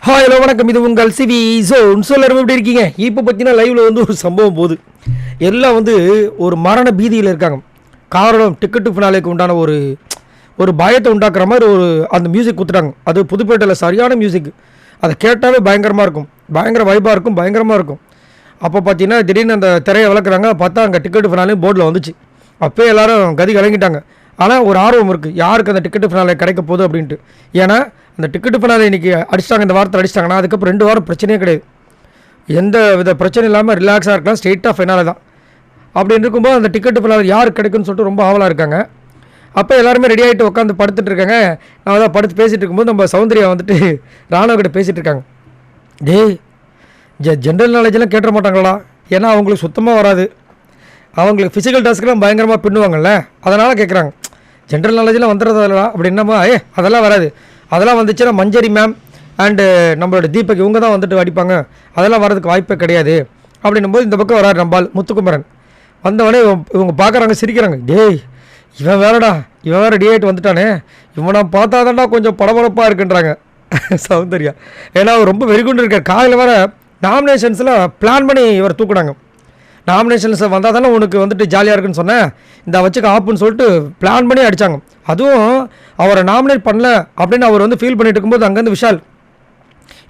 Hi hello வணக்கம். இது உங்கள் சிவி ஜோன். எல்லாரும் எப்படி இருக்கீங்க? இப்போ பார்த்தீங்கன்னா லைவில் வந்து ஒரு சம்பவம் போகுது. எல்லாம் வந்து ஒரு மரண பீதியில் இருக்காங்க. காரணம் டிக்கெட்டு ஃபினாலேக்கு உண்டான ஒரு பயத்தை உண்டாக்குற மாதிரி அந்த மியூசிக் கொடுத்துட்டாங்க. அது புதுப்பேட்டையில் சரியான மியூசிக். அதை கேட்டாலே பயங்கரமாக இருக்கும், பயங்கர வைபாக இருக்கும், பயங்கரமாக இருக்கும். அப்போ பார்த்தீங்கன்னா திடீர்னு அந்த திரையை விளக்குறாங்க. பார்த்தா அங்கே டிக்கெட்டு ஃபினாலே போர்டில் வந்துச்சு. அப்போயே எல்லோரும் கதி கலங்கிட்டாங்க. ஆனால் ஒரு ஆர்வம் இருக்குது, யாருக்கு அந்த டிக்கெட்டு ஃபினாலே கிடைக்க போகுது அப்படின்ட்டு. ஏன்னா அந்த டிக்கெட்டு ஃபினாலே இன்றைக்கி அடிச்சிட்டாங்க, இந்த வாரத்தில் அடிச்சிட்டாங்கன்னா அதுக்கப்புறம் 2 வாரம் பிரச்சனையே கிடையாது. எந்த வித பிரச்சனை இல்லாமல் ரிலாக்ஸாக இருக்கலாம். ஸ்ட்ரெயிட்டாக ஃபைனலாக தான். அப்படின்னு இருக்கும்போது அந்த டிக்கெட்டு ஃபினாலே யாருக்கு கிடைக்குன்னு சொல்லிட்டு ரொம்ப ஆவலாக இருக்காங்க. அப்போ எல்லாருமே ரெடி ஆகிட்டு உட்காந்து படுத்துட்டு இருக்காங்க. நான் தான் படுத்து பேசிகிட்டு இருக்கும்போது நம்ம சௌந்தர்யா வந்துட்டு ராணுவக்கிட்ட பேசிகிட்டு இருக்காங்க. டேய், ஜென்ரல் நாலேஜெலாம் கேட்ட மாட்டாங்களா? ஏன்னா அவங்களுக்கு சுத்தமாக வராது. அவங்களுக்கு ஃபிசிக்கல் டாஸ்க்கெலாம் பயங்கரமாக பின்னுவாங்கல்ல, அதனால் கேட்குறாங்க. ஜென்ரல் நாலேஜெலாம் வந்துடுறதா அப்படின்னமா? அதெல்லாம் வராது. அதெல்லாம் வந்துச்சுன்னா மஞ்சரி மேம் அண்டு நம்மளோட தீபக் இவங்க தான் வந்துட்டு அடிப்பாங்க. அதெல்லாம் வரதுக்கு வாய்ப்பே கிடையாது அப்படின்னும் போது இந்த பக்கம் வராரு நம்பால் முத்துக்குமரன். வந்தவொடனே இவங்க பார்க்குறாங்க, சிரிக்கிறாங்க. டேய், இவன் வேறடா, இவன் வேறு ரெடி ஆகிட்டு வந்துட்டானே, இவனை பார்த்தா தான்டா கொஞ்சம் படபடப்பாக இருக்குன்றாங்க சௌந்தர்யா. ஏன்னா அவர் ரொம்ப வெறிகுண்டு இருக்கார். காலையில் வர நாமினேஷன்ஸில் பிளான் பண்ணி இவர் தூக்குனாங்க. நாமினேஷன்ஸ் வந்தால் தானே உனக்கு வந்துட்டு ஜாலியாக இருக்குன்னு சொன்னேன், இந்த வச்சுக்க ஆப்புன்னு சொல்லிட்டு பிளான் பண்ணி அடித்தாங்க. அதுவும் அவரை நாமினேட் பண்ணல அப்படின்னு அவர் வந்து ஃபீல் பண்ணிட்டு இருக்கும்போது அங்கேருந்து விஷால்,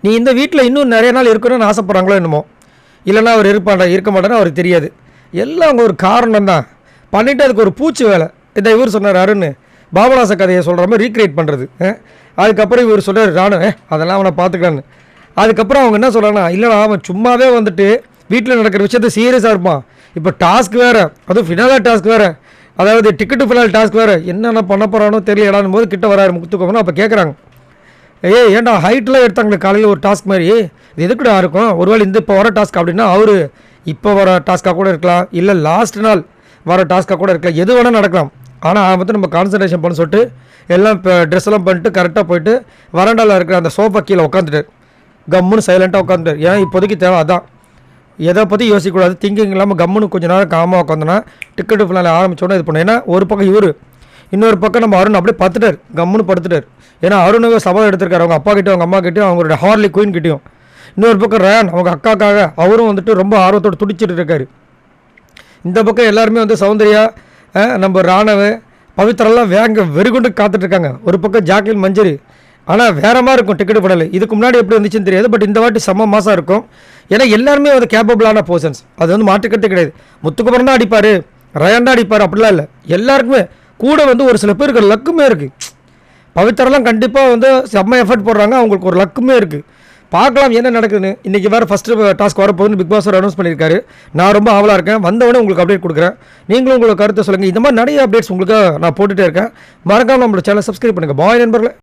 நீ இந்த வீட்டில் இன்னும் நிறைய நாள் இருக்கணும்னு ஆசைப்பட்றாங்களோ என்னமோ, இல்லைன்னா அவர் இருக்க மாட்டான்னு அவருக்கு தெரியாது. எல்லாம் அங்கே ஒரு காரணம் தான் பண்ணிவிட்டு அதுக்கு ஒரு பூச்சி வேலை. இதை இவர் சொன்னார் அருண், பாபநாச கதையை சொல்கிற மாதிரி ரீக்ரியேட் பண்ணுறது. அதுக்கப்புறம் இவர் சொல்கிறார் ராணு, அதெல்லாம் அவனை பார்த்துக்கலான்னு. அதுக்கப்புறம் அவங்க என்ன சொல்கிறாங்கன்னா, இல்லைனா அவன் சும்மாவே வந்துட்டு வீட்டில் நடக்கிற விஷயத்த சீரியஸாக இருப்பான். இப்போ டாஸ்க் வேறு, அதுவும் ஃபினாலாக டாஸ்க் வேறு, அதாவது டிக்கெட்டு ஃபினால் டாஸ்க் வேறு, என்னென்ன பண்ண போகிறானோ தெரியலான்னு போது கிட்ட வராரு முத்துக்கோங்கன்னு. அப்போ கேட்குறாங்க, ஏன்டா ஹைட்லாம் எடுத்தாங்களே காலையில் ஒரு டாஸ்க் மாதிரி, இது எதுக்குடா இருக்கும்? ஒருவேளை இப்போ வர டாஸ்க் அப்படின்னா அவர் இப்போ வர டாஸ்க்காக கூட இருக்கலாம், இல்லை லாஸ்ட் நாள் வர டாஸ்க்காக கூட இருக்கலாம், எது வேணால் நடக்கலாம். ஆனால் அதை வந்து நம்ம கான்சன்ட்ரேஷன் பண்ண சொல்லிட்டு எல்லாம் இப்போ ட்ரெஸ் எல்லாம் பண்ணிட்டு கரெக்டாக போயிட்டு வராண்டாவில் இருக்கிற அந்த சோஃபா கீழே உட்காந்துட்டார். கம்முன்னு சைலண்ட்டாக உட்காந்துட்டார். ஏன் இப்போதைக்கு தேவை அதான், எதை பற்றி யோசிக்கக்கூடாது, திங்கிங் இல்லாமல் கம்முன்னு கொஞ்சம் நேரம் காமாக உட்காந்தோன்னா டிக்கெட்டு ஃபுல்லாக ஆரம்பிச்சோன்னா இது பண்ணோம். ஏன்னா ஒரு பக்கம் இவர், இன்னொரு பக்கம் நம்ம அருண் அப்படியே பார்த்துட்டார், கம்முன்னு படுத்துட்டார். ஏன்னா அருணவே சபதம் எடுத்திருக்காரு, அவங்க அப்பா கிட்டேயும் அவங்க அம்மா கிட்டேயும் அவங்களோட ஹார்லி குயின் கிட்டேயும். இன்னொரு பக்கம் ரயான் அவங்க அக்காக்காக அவரும் வந்துட்டு ரொம்ப ஆர்வத்தோடு துடிச்சிட்டு இருக்காரு. இந்த பக்கம் எல்லாருமே வந்து சௌந்தர்யா, நம்ம ராணவ, பவித்ரெல்லாம் வெறிகுண்டு காத்துட்ருக்காங்க. ஒரு பக்கம் ஜாக்லின், மஞ்சரி. ஆனால் வேறு மாதிரி இருக்கும் டிக்கெட்டு பண்ணல. இதுக்கு முன்னாடி எப்படி வந்துச்சுன்னு தெரியாது, பட் இந்த வாட்டி செம்ம மாதம் இருக்கும். ஏன்னா எல்லாருமே வந்து கேப்பபிளான பர்சன்ஸ், அது வந்து மாற்றுக்கட்டே கிடையாது. முத்துக்குமரன் தான் அடிப்பார், ரயான் தான் அடிப்பார், அப்படிலாம் இல்லை. எல்லாருக்குமே கூட வந்து ஒரு சில பேருக்கு லக்குமே இருக்குது. பவித்ரெல்லாம் கண்டிப்பாக வந்து செம்ம எஃபர்ட் போடுறாங்க, அவங்களுக்கு ஒரு லக்குமே இருக்குது. பார்க்கலாம் என்ன நடக்குதுன்னு. இன்றைக்கி வேறு ஃபஸ்ட்டு டாஸ்க் வரப்போகுதுன்னு பிக் பாஸ் அனௌன்ஸ் பண்ணியிருக்காரு. நான் ரொம்ப ஆவலாக இருக்கேன். வந்தவொடனே உங்களுக்கு அப்டேட் கொடுக்குறேன். நீங்களும் உங்களுக்கு கருத்தை சொல்லுங்கள். இந்த மாதிரி நிறைய அப்டேட்ஸ் உங்களுக்கு நான் போட்டுகிட்டே இருக்கேன். மறக்காமல் நம்மளோட சேனலை சப்ஸ்கிரைப் பண்ணுங்கள். பாய் நண்பர்களே.